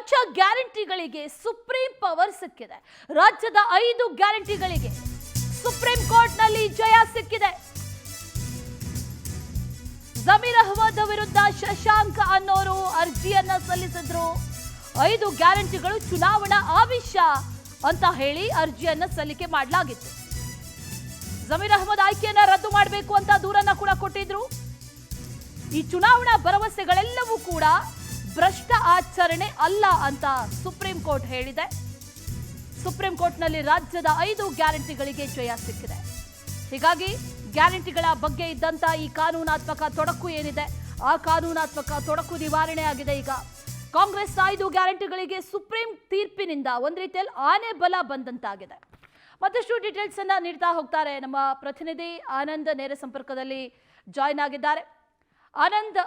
ಪಂಚ ಗ್ಯಾರಂಟಿಗಳಿಗೆ supreme power ಸಿಕ್ಕಿದೆ. ರಾಜ್ಯದ 5 ಗ್ಯಾರಂಟಿಗಳಿಗೆ ಸುಪ್ರೀಂ ಕೋರ್ಟ್ನಲ್ಲಿ ಜಯ ಸಿಕ್ಕಿದೆ. ಜಮೀರ್ ಅಹ್ಮದ್ ವಿರುದ್ಧ ಶಶಾಂಕ್ ಅನ್ನೋರು ಅರ್ಜಿಯನ್ನ ಸಲ್ಲಿಸಿದ್ರು. 5 ಗ್ಯಾರಂಟಿಗಳು ಚುನಾವಣಾ ಆಮಿಷ ಅಂತ ಹೇಳಿ ಅರ್ಜಿಯನ್ನ ಸಲ್ಲಿಕೆ ಮಾಡಲಾಗಿತ್ತು. ಜಮೀರ್ ಅಹ್ಮದ್ ಆಯ್ಕೆಯನ್ನ ರದ್ದು ಮಾಡಬೇಕು ಅಂತ ದೂರನ್ನ ಕೂಡ ಕೊಟ್ಟಿದ್ರು. ಈ ಚುನಾವಣಾ ಭರವಸೆಗಳೆಲ್ಲವೂ ಕೂಡ ಭ್ರಷ್ಟ ಆಚರಣೆ ಅಲ್ಲ ಅಂತ ಸುಪ್ರೀಂ ಕೋರ್ಟ್ ಹೇಳಿದೆ. ಸುಪ್ರೀಂ ಕೋರ್ಟ್ನಲ್ಲಿ ರಾಜ್ಯದ 5 ಗ್ಯಾರಂಟಿಗಳಿಗೆ ಜಯ ಸಿಕ್ಕಿದೆ. ಹೀಗಾಗಿ ಗ್ಯಾರಂಟಿಗಳ ಬಗ್ಗೆ ಇದ್ದಂತ ಈ ಕಾನೂನಾತ್ಮಕ ತೊಡಕು ಏನಿದೆ, ಆ ಕಾನೂನಾತ್ಮಕ ತೊಡಕು ನಿವಾರಣೆ ಆಗಿದೆ. ಈಗ ಕಾಂಗ್ರೆಸ್ 5 ಗ್ಯಾರಂಟಿಗಳಿಗೆ ಸುಪ್ರೀಂ ತೀರ್ಪಿನಿಂದ ಒಂದ್ ರೀತಿಯಲ್ಲಿ ಆನೆ ಬಲ ಬಂದಂತಾಗಿದೆ. ಮತ್ತಷ್ಟು ಡೀಟೇಲ್ಸ್ ಅನ್ನ ನೀಡ್ತಾ ಹೋಗ್ತಾರೆ ನಮ್ಮ ಪ್ರತಿನಿಧಿ ಆನಂದ್. ನೇರ ಸಂಪರ್ಕದಲ್ಲಿ ಜಾಯ್ನ್ ಆಗಿದ್ದಾರೆ. ಆನಂದ್,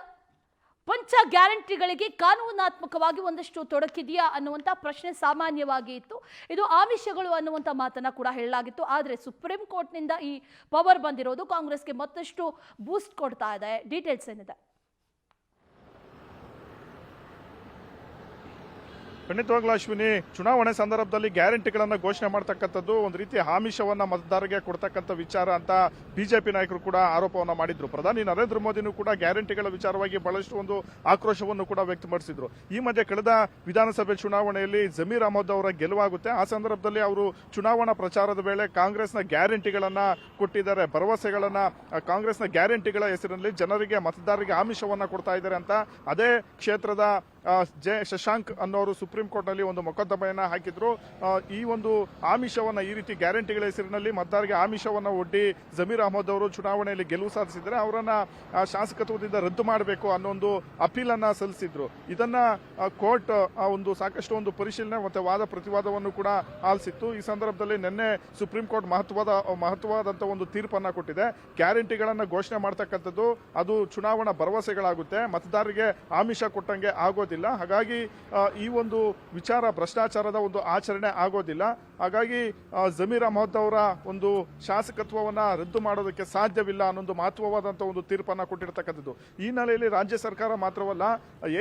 ಪಂಚ ಗ್ಯಾರಂಟಿಗಳಿಗೆ ಕಾನೂನಾತ್ಮಕವಾಗಿ ಒಂದಷ್ಟು ತೊಡಕಿದೆಯಾ ಅನ್ನುವಂಥ ಪ್ರಶ್ನೆ ಸಾಮಾನ್ಯವಾಗಿ ಇತ್ತು. ಇದು ಆಮಿಷಗಳು ಅನ್ನುವಂಥ ಮಾತನ್ನ ಕೂಡ ಹೇಳಲಾಗಿತ್ತು. ಆದರೆ ಸುಪ್ರೀಂ ಕೋರ್ಟ್ನಿಂದ ಈ ಪವರ್ ಬಂದಿರೋದು ಕಾಂಗ್ರೆಸ್ಗೆ ಮತ್ತಷ್ಟು ಬೂಸ್ಟ್ ಕೊಡ್ತಾ ಇದೆ. ಡೀಟೇಲ್ಸ್ ಏನಿದೆ? ಖಂಡಿತವಾಗ್ಲೂ ಅಶ್ವಿನಿ, ಚುನಾವಣೆ ಸಂದರ್ಭದಲ್ಲಿ ಗ್ಯಾರಂಟಿಗಳನ್ನ ಘೋಷಣೆ ಮಾಡತಕ್ಕಂಥದ್ದು ಒಂದು ರೀತಿ ಆಮಿಷವನ್ನ ಮತದಾರರಿಗೆ ಕೊಡ್ತಕ್ಕಂಥ ವಿಚಾರ ಅಂತ ಬಿಜೆಪಿ ನಾಯಕರು ಕೂಡ ಆರೋಪವನ್ನ ಮಾಡಿದ್ರು. ಪ್ರಧಾನಿ ನರೇಂದ್ರ ಮೋದಿನೂ ಕೂಡ ಗ್ಯಾರಂಟಿಗಳ ವಿಚಾರವಾಗಿ ಬಹಳಷ್ಟು ಒಂದು ಆಕ್ರೋಶವನ್ನು ಕೂಡ ವ್ಯಕ್ತಪಡಿಸಿದ್ರು. ಈ ಮಧ್ಯೆ ಕಳೆದ ವಿಧಾನಸಭೆ ಚುನಾವಣೆಯಲ್ಲಿ ಜಮೀರ್ ಅಹ್ಮದ್ ಅವರ ಗೆಲುವಾಗುತ್ತೆ. ಆ ಸಂದರ್ಭದಲ್ಲಿ ಅವರು ಚುನಾವಣಾ ಪ್ರಚಾರದ ವೇಳೆ ಕಾಂಗ್ರೆಸ್ನ ಗ್ಯಾರಂಟಿಗಳನ್ನ ಕೊಟ್ಟಿದ್ದಾರೆ. ಭರವಸೆಗಳನ್ನ ಕಾಂಗ್ರೆಸ್ನ ಗ್ಯಾರಂಟಿಗಳ ಹೆಸರಿನಲ್ಲಿ ಜನರಿಗೆ ಮತದಾರರಿಗೆ ಆಮಿಷವನ್ನ ಕೊಡ್ತಾ ಇದ್ದಾರೆ ಅಂತ ಅದೇ ಕ್ಷೇತ್ರದ ಶಶಾಂಕ್ ಅನ್ನೋರು ಸುಪ್ರೀಂ ಕೋರ್ಟ್ ನಲ್ಲಿ ಒಂದು ಮೊಕದ್ದಮೆಯನ್ನ ಹಾಕಿದ್ರು. ಈ ಒಂದು ಆಮಿಷವನ್ನ, ಈ ರೀತಿ ಗ್ಯಾರಂಟಿಗಳ ಹೆಸರಿನಲ್ಲಿ ಮತದಾರರಿಗೆ ಆಮಿಷವನ್ನ ಒಡ್ಡಿ ಜಮೀರ್ ಅಹ್ಮದ್ ಅವರು ಚುನಾವಣೆಯಲ್ಲಿ ಗೆಲುವು ಸಾಧಿಸಿದ್ರೆ ಅವರನ್ನ ಶಾಸಕತ್ವದಿಂದ ರದ್ದು ಮಾಡಬೇಕು ಅನ್ನೋ ಒಂದು ಅಪೀಲ್ ಅನ್ನ ಸಲ್ಲಿಸಿದ್ರು. ಇದನ್ನ ಕೋರ್ಟ್ ಒಂದು ಸಾಕಷ್ಟು ಒಂದು ಪರಿಶೀಲನೆ ಮತ್ತೆ ವಾದ ಪ್ರತಿವಾದವನ್ನು ಕೂಡ ಆಲಿಸಿತ್ತು. ಈ ಸಂದರ್ಭದಲ್ಲಿ ನಿನ್ನೆ ಸುಪ್ರೀಂ ಕೋರ್ಟ್ ಮಹತ್ವವಾದಂತಹ ಒಂದು ತೀರ್ಪನ್ನ ಕೊಟ್ಟಿದೆ. ಗ್ಯಾರಂಟಿಗಳನ್ನ ಘೋಷಣೆ ಮಾಡತಕ್ಕಂಥದ್ದು ಅದು ಚುನಾವಣಾ ಭರವಸೆಗಳಾಗುತ್ತೆ, ಮತದಾರರಿಗೆ ಆಮಿಷ ಕೊಟ್ಟಂಗೆ ಆಗೋದಿಲ್ಲ. ಹಾಗಾಗಿ ಈ ಒಂದು ವಿಚಾರ ಭ್ರಷ್ಟಾಚಾರದ ಒಂದು ಆಚರಣೆ ಆಗೋದಿಲ್ಲ. ಹಾಗಾಗಿ ಜಮೀರ್ ಅಹ್ಮದ್ ಅವರ ಒಂದು ಶಾಸಕತ್ವವನ್ನ ರದ್ದು ಮಾಡೋದಕ್ಕೆ ಸಾಧ್ಯವಿಲ್ಲ ಅನ್ನೊಂದು ಮಹತ್ವವಾದಂತಹ ಒಂದು ತೀರ್ಪನ್ನ ಕೊಟ್ಟಿರತಕ್ಕಂಥದ್ದು. ಈ ಹಿನ್ನೆಲೆಯಲ್ಲಿ ರಾಜ್ಯ ಸರ್ಕಾರ ಮಾತ್ರವಲ್ಲ,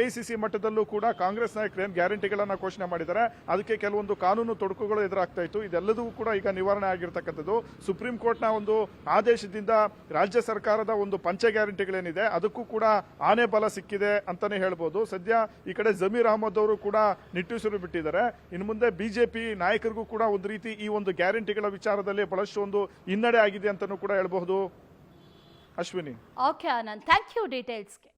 ಎಐಸಿಸಿ ಮಟ್ಟದಲ್ಲೂ ಕೂಡ ಕಾಂಗ್ರೆಸ್ ನಾಯಕರು ಏನ್ ಗ್ಯಾರಂಟಿಗಳನ್ನ ಘೋಷಣೆ ಮಾಡಿದ್ದಾರೆ ಅದಕ್ಕೆ ಕೆಲವೊಂದು ಕಾನೂನು ತೊಡಕುಗಳು ಎದುರಾಗ್ತಾ ಇತ್ತು. ಇದೆಲ್ಲದೂ ಕೂಡ ಈಗ ನಿವಾರಣೆ ಆಗಿರ್ತಕ್ಕಂಥದ್ದು. ಸುಪ್ರೀಂ ಕೋರ್ಟ್ನ ಒಂದು ಆದೇಶದಿಂದ ರಾಜ್ಯ ಸರ್ಕಾರದ ಒಂದು ಪಂಚ ಗ್ಯಾರಂಟಿಗಳೇನಿದೆ ಅದಕ್ಕೂ ಕೂಡ ಆನೆ ಬಲ ಸಿಕ್ಕಿದೆ ಅಂತಾನೆ ಹೇಳ್ಬೋದು. ಸದ್ಯ ಈ ಕಡೆ ಜಮೀರ್ ಅಹ್ಮದ್ ಅವರು ಕೂಡ ನಿಟ್ಟುಸಿರು ಬಿಟ್ಟಿದ್ದಾರೆ. ಇನ್ನು ಮುಂದೆ ಬಿಜೆಪಿ ನಾಯಕರಿಗೂ ಕೂಡ ಒಂದು ರೀತಿ ಈ ಒಂದು ಗ್ಯಾರಂಟಿಗಳ ವಿಚಾರದಲ್ಲಿ ಬಹಳಷ್ಟು ಒಂದು ಹಿನ್ನಡೆ ಆಗಿದೆ ಅಂತಾನೂ ಕೂಡ ಹೇಳಬಹುದು. Ashwini. Okay Anand, thank you ಡೀಟೇಲ್ಸ್ಗೆ.